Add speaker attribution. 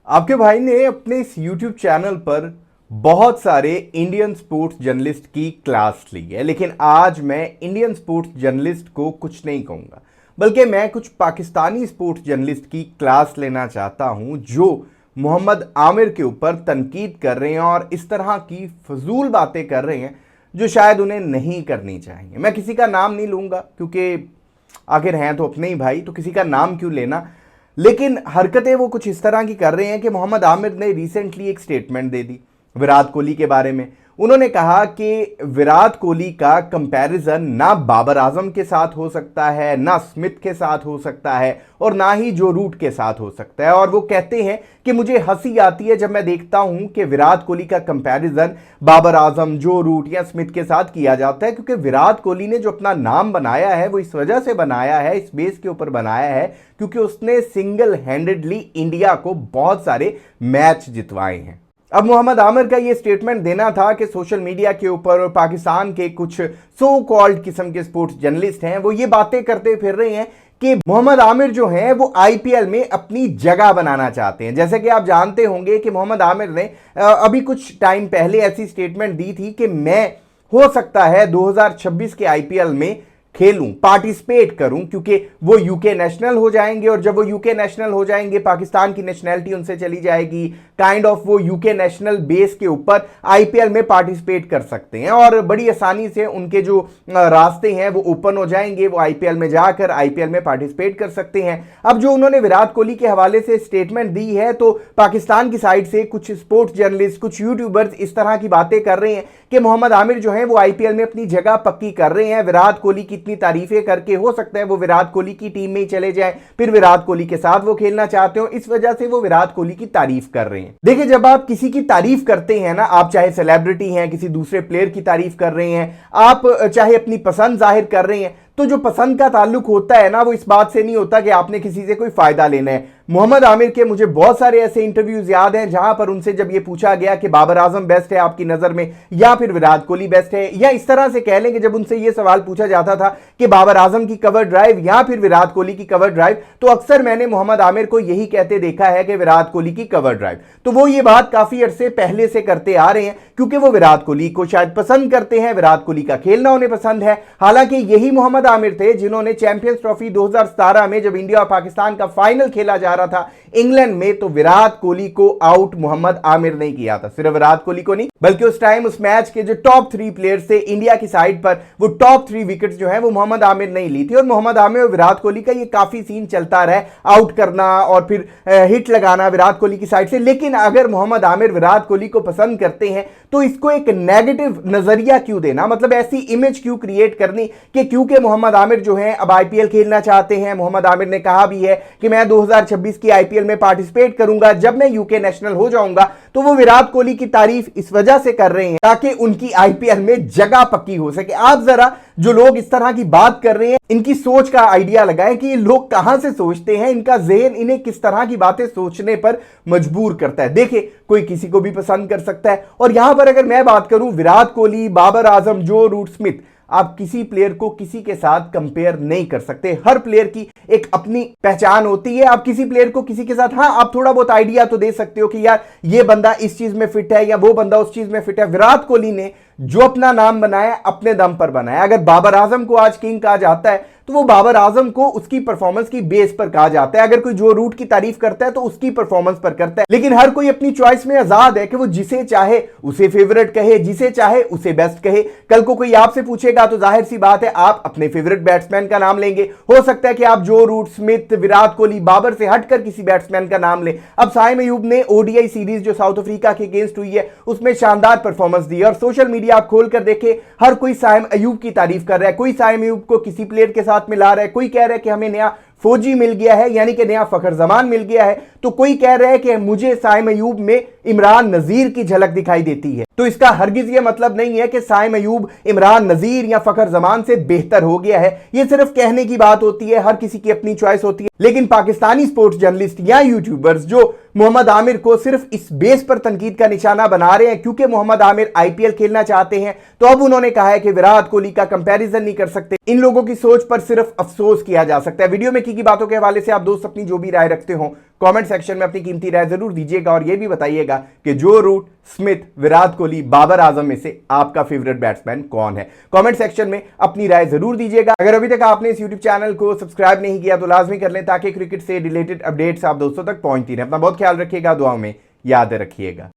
Speaker 1: आपके भाई ने अपने इस YouTube चैनल पर बहुत सारे इंडियन स्पोर्ट्स जर्नलिस्ट की क्लास ली है, लेकिन आज मैं इंडियन स्पोर्ट्स जर्नलिस्ट को कुछ नहीं कहूँगा, बल्कि मैं कुछ पाकिस्तानी स्पोर्ट्स जर्नलिस्ट की क्लास लेना चाहता हूँ जो मोहम्मद आमिर के ऊपर तनकीद कर रहे हैं और इस तरह की फजूल बातें कर रहे हैं जो शायद उन्हें नहीं करनी चाहिए। मैं किसी का नाम नहीं लूँगा क्योंकि आखिर हैं तो अपने ही भाई, तो किसी का नाम क्यों लेना। लेकिन हरकतें वो कुछ इस तरह की कर रहे हैं कि मोहम्मद आमिर ने रिसेंटली एक स्टेटमेंट दे दी विराट कोहली के बारे में। उन्होंने कहा कि विराट कोहली का कंपैरिजन ना बाबर आजम के साथ हो सकता है, ना स्मिथ के साथ हो सकता है और ना ही जो रूट के साथ हो सकता है। और वो कहते हैं कि मुझे हंसी आती है जब मैं देखता हूं कि विराट कोहली का कंपैरिजन बाबर आजम, जो रूट या स्मिथ के साथ किया जाता है, क्योंकि विराट कोहली ने जो अपना नाम बनाया है वो इस वजह से बनाया है, इस बेस के ऊपर बनाया है क्योंकि उसने सिंगल हैंडेडली इंडिया को बहुत सारे मैच जितवाए हैं। अब मोहम्मद आमिर का ये स्टेटमेंट देना था कि सोशल मीडिया के ऊपर और पाकिस्तान के कुछ सो कॉल्ड किस्म के स्पोर्ट्स जर्नलिस्ट हैं, वो ये बातें करते फिर रहे हैं कि मोहम्मद आमिर जो हैं वो आईपीएल में अपनी जगह बनाना चाहते हैं। जैसे कि आप जानते होंगे कि मोहम्मद आमिर ने अभी कुछ टाइम पहले ऐसी स्टेटमेंट दी थी कि मैं हो सकता है 2026 के आईपीएल में खेलूं, पार्टिसिपेट करूं, क्योंकि वो यूके नेशनल हो जाएंगे और जब वो यूके नेशनल हो जाएंगे पाकिस्तान की नेशनैलिटी उनसे चली जाएगी। काइंड ऑफ वो यूके नेशनल बेस के ऊपर आईपीएल में पार्टिसिपेट कर सकते हैं और बड़ी आसानी से उनके जो रास्ते हैं वो ओपन हो जाएंगे, वो आईपीएल में जाकर आईपीएल में पार्टिसिपेट कर सकते हैं। अब जो उन्होंने विराट कोहली के हवाले से स्टेटमेंट दी है, तो पाकिस्तान की साइड से कुछ स्पोर्ट्स जर्नलिस्ट, कुछ यूट्यूबर्स इस तरह की बातें कर रहे हैं कि मोहम्मद आमिर जो है वो आईपीएल में अपनी जगह पक्की कर रहे हैं। विराट कोहली की इतनी तारीफें करके हो सकता है वो विराट कोहली की टीम में ही चले जाए, फिर विराट कोहली के साथ वो खेलना चाहते हो, इस वजह से वो विराट कोहली की तारीफ कर रहे हैं। देखिए, जब आप किसी की तारीफ करते हैं ना, आप चाहे सेलिब्रिटी हैं, किसी दूसरे प्लेयर की तारीफ कर रहे हैं, आप चाहे अपनी पसंद जाहिर कर रहे हैं, तो जो पसंद का ताल्लुक होता है ना, वो इस बात से नहीं होता कि आपने किसी से कोई फायदा लेना है। मोहम्मद आमिर के मुझे बहुत सारे ऐसे इंटरव्यूज याद हैं जहां पर उनसे जब ये पूछा गया कि बाबर आजम बेस्ट है आपकी नजर में या फिर विराट कोहली बेस्ट है, या इस तरह से कह लें कि जब उनसे ये सवाल पूछा जाता था कि बाबर आजम की कवर ड्राइव या फिर विराट कोहली की कवर ड्राइव, तो अक्सर मैंने मोहम्मद आमिर को यही कहते देखा है कि विराट कोहली की कवर ड्राइव। तो वो ये बात काफी अरसे पहले से करते आ रहे हैं क्योंकि वो विराट कोहली को शायद पसंद करते हैं, विराट कोहली का खेलना उन्हें पसंद है। हालांकि यही मोहम्मद आमिर थे जिन्होंने चैंपियंस ट्रॉफी 2017 में जब इंडिया और पाकिस्तान का फाइनल खेला जा रहा था इंग्लैंड में, तो विराट कोहली को आउट मोहम्मद आमिर ने किया था। सिर्फ विराट कोहली को नहीं, बल्कि उस टाइम उस मैच के जो टॉप 3 प्लेयर्स थे इंडिया की साइड पर, वो टॉप 3 विकेट्स जो है वो मोहम्मद आमिर ने ली थी। और मोहम्मद आमिर और विराट कोहली का ये काफी सीन चलता रहा, आउट करना और फिर हिट लगाना विराट कोहली की साइड से। लेकिन अगर मोहम्मद आमिर विराट कोहली को पसंद करते हैं तो इसको एक नेगेटिव नजरिया क्यों देना, मतलब ऐसी इमेज क्यों क्रिएट करनी कि क्योंकि मोहम्मद आमिर जो है अब आईपीएल खेलना चाहते हैं। मोहम्मद आमिर ने कहा भी है कि मैं 2026 की आईपीएल में पार्टिसिपेट करूंगा, जब मैं यूके नेशनल हो जाऊंगा। तो वो विराट कोहली की तारीफ इस वजह से कर रहे हैं ताकि उनकी आईपीएल में जगह पक्की हो सके। आप जरा जो लोग इस तरह की बात कर रहे हैं इनकी सोच का आइडिया लगाएं कि ये लोग कहां से सोचते हैं, इनका ज़हन इन्हें किस तरह की बातें सोचने पर मजबूर करता है। देखिए, कोई किसी को भी पसंद कर सकता है। और यहां पर अगर मैं बात करूं, विराट कोहली, बाबर आजम, जो रूट, स्मिथ, आप किसी प्लेयर को किसी के साथ कंपेयर नहीं कर सकते। हर प्लेयर की एक अपनी पहचान होती है। आप किसी प्लेयर को किसी के साथ, हाँ, आप थोड़ा बहुत आइडिया तो दे सकते हो कि यार ये बंदा इस चीज में फिट है या वो बंदा उस चीज में फिट है। विराट कोहली ने जो अपना नाम बनाया अपने दम पर बनाया। अगर बाबर आजम को आज किंग कहा जाता है तो वो बाबर आजम को उसकी परफॉर्मेंस की बेस पर कहा जाता है। अगर कोई जो रूट की तारीफ करता है तो उसकी परफॉर्मेंस पर करता है। लेकिन हर कोई अपनी चॉइस में आजाद है कि वो जिसे चाहे उसे फेवरेट कहे, जिसे चाहे उसे बेस्ट कहे। कल को कोई आपसे पूछेगा तो जाहिर सी बात है आप अपने फेवरेट बैट्समैन का नाम लेंगे। हो सकता है कि आप जो रूट, स्मिथ, विराट कोहली, बाबर से हटकर किसी बैट्समैन का नाम लें। अब साइम अयूब ने ओडीआई सीरीज जो साउथ अफ्रीका के अगेंस्ट हुई है उसमें शानदार परफॉर्मेंस दी और सोशल मीडिया आप खोलकर देखे, हर कोई साइम अयूब की तारीफ कर रहा है। कोई साइम अयूब को किसी प्लेयर के साथ मिला रहा है, कोई कह रहा है कि हमें नया फौजी मिल गया है यानी कि नया फखर जमान मिल गया है, तो कोई कह रहा है कि मुझे साइम अयूब में इमरान नजीर की झलक दिखाई देती है। तो इसका हरगिज ये मतलब नहीं है कि साइम अयूब इमरान नजीर या फखर जमान से बेहतर हो गया है। ये सिर्फ कहने की बात होती है, हर किसी की अपनी चॉइस होती है। लेकिन पाकिस्तानी स्पोर्ट्स जर्नलिस्ट या यूट्यूबर्स जो मोहम्मद आमिर को सिर्फ इस बेस पर तनकीद का निशाना बना रहे हैं क्योंकि मोहम्मद आमिर आईपीएल खेलना चाहते हैं, तो अब उन्होंने कहा है कि विराट कोहली का कंपैरिजन नहीं कर सकते। इन लोगों की सोच पर सिर्फ अफसोस किया जा सकता है। वीडियो में की बातों के हवाले से आप दोस्त अपनी जो भी राय रखते हो कमेंट सेक्शन में अपनी कीमती राय जरूर दीजिएगा और यह भी बताइएगा कि जो रूट, स्मिथ, विराट कोहली, बाबर आजम में से आपका फेवरेट बैट्समैन कौन है। कमेंट सेक्शन में अपनी राय जरूर दीजिएगा। अगर अभी तक आपने इस यूट्यूब चैनल को सब्सक्राइब नहीं किया तो लाजमी कर लें ताकि क्रिकेट से रिलेटेड अपडेट्स आप दोस्तों तक पहुंचती रहें। अपना बहुत ख्याल रखिएगा, दुआओं में याद रखिएगा।